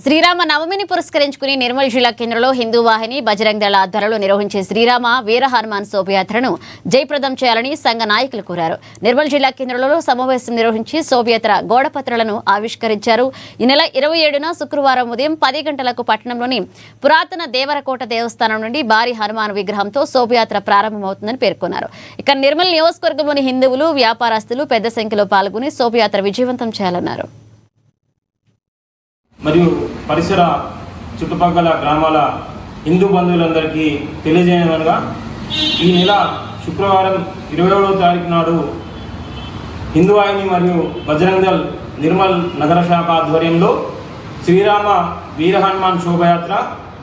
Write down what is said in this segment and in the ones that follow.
శ్రీరామ నవమిని పురస్కరించుకుని నిర్మల్ జిల్లా కేంద్రంలో హిందూ వాహిని బజరంగ్ దళ ఆధ్వర్యంలో నిర్వహించే శ్రీరామ వీర హనుమాన్ శోభయాత్రను జయప్రదం చేయాలని సంఘ నాయకులు కోరారు. నిర్మల్ జిల్లా కేంద్రంలో సమావేశం నిర్వహించి శోభయాత్ర గోడపత్రాలను ఆవిష్కరించారు. ఈ నెల 27న శుక్రవారం ఉదయం 10 గంటలకు పట్టణంలోని పురాతన దేవరకోట దేవస్థానం నుండి భారీ హనుమాన్ విగ్రహంతో శోభయాత్ర ప్రారంభమవుతుందని పేర్కొన్నారు. ఇక నిర్మల్ నియోజకవర్గంలోని హిందువులు వ్యాపారస్తులు పెద్ద సంఖ్యలో పాల్గొని శోభయాత్ర విజయవంతం చేయాలన్నారు. మరియు పరిసర చుట్టుపక్కల గ్రామాల హిందూ బంధువులందరికీ తెలియజేయనగా ఈ నెల శుక్రవారం 27వ తారీఖు నాడు హిందూ వాహిని మరియు బజరంగ్ దళ్ నిర్మల్ నగర శాఖ ఆధ్వర్యంలో శ్రీరామ వీర హనుమాన్ శోభయాత్ర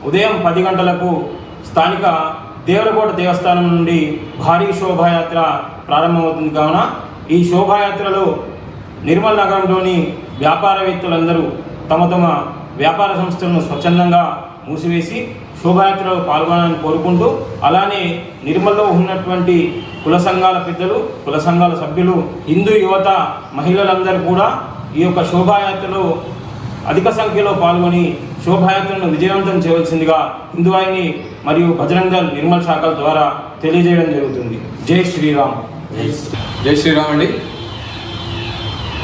ఉదయం 10 గంటలకు స్థానిక దేవరకోట దేవస్థానం నుండి భారీ శోభాయాత్ర ప్రారంభమవుతుంది. కావున ఈ శోభాయాత్రలో నిర్మల్ నగరంలోని వ్యాపారవేత్తలందరూ తమ వ్యాపార సంస్థలను స్వచ్ఛందంగా మూసివేసి శోభాయాత్రలో పాల్గొనాలని కోరుకుంటూ, అలానే నిర్మల్లో ఉన్నటువంటి కుల సంఘాల పెద్దలు, కుల సంఘాల సభ్యులు, హిందూ యువత, మహిళలందరూ కూడా ఈ యొక్క శోభాయాత్రలో అధిక సంఖ్యలో పాల్గొని శోభాయాత్రను విజయవంతం చేయవలసిందిగా హిందూ వాహిని మరియు బజరంగ్ దళ్ నిర్మల్ శాఖల ద్వారా తెలియజేయడం జరుగుతుంది. జై శ్రీరామ్. జై శ్రీరామ్ అండి.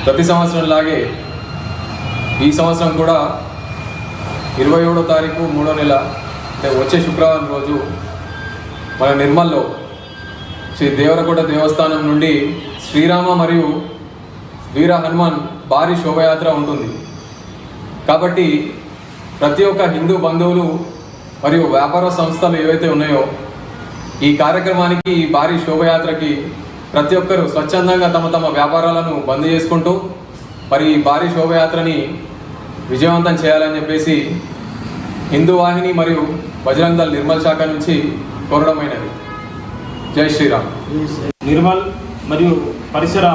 ప్రతి సంవత్సరం లాగే ఈ సంవత్సరం కూడా 27వ తారీఖు 3వ నెల అంటే వచ్చే శుక్రవారం రోజు మన నిర్మల్లో శ్రీ దేవరకోట దేవస్థానం నుండి శ్రీరామ మరియు వీర హనుమాన్ భారీ శోభయాత్ర ఉంటుంది. కాబట్టి ప్రతి ఒక్క హిందూ బంధువులు మరియు వ్యాపార సంస్థలు ఏవైతే ఉన్నాయో ఈ కార్యక్రమానికి, ఈ భారీ శోభయాత్రకి ప్రతి ఒక్కరూ స్వచ్ఛందంగా తమ వ్యాపారాలను బంద్ చేసుకుంటూ మరి ఈ భారీ శోభయాత్రని విజయవంతం చేయాలని చెప్పేసి హిందూ వాహిని మరియు బజరంగ్ దళ్ నిర్మల్ శాఖ నుంచి కోరడమైనది. జై శ్రీరామ్. నిర్మల్ మరియు పరిసర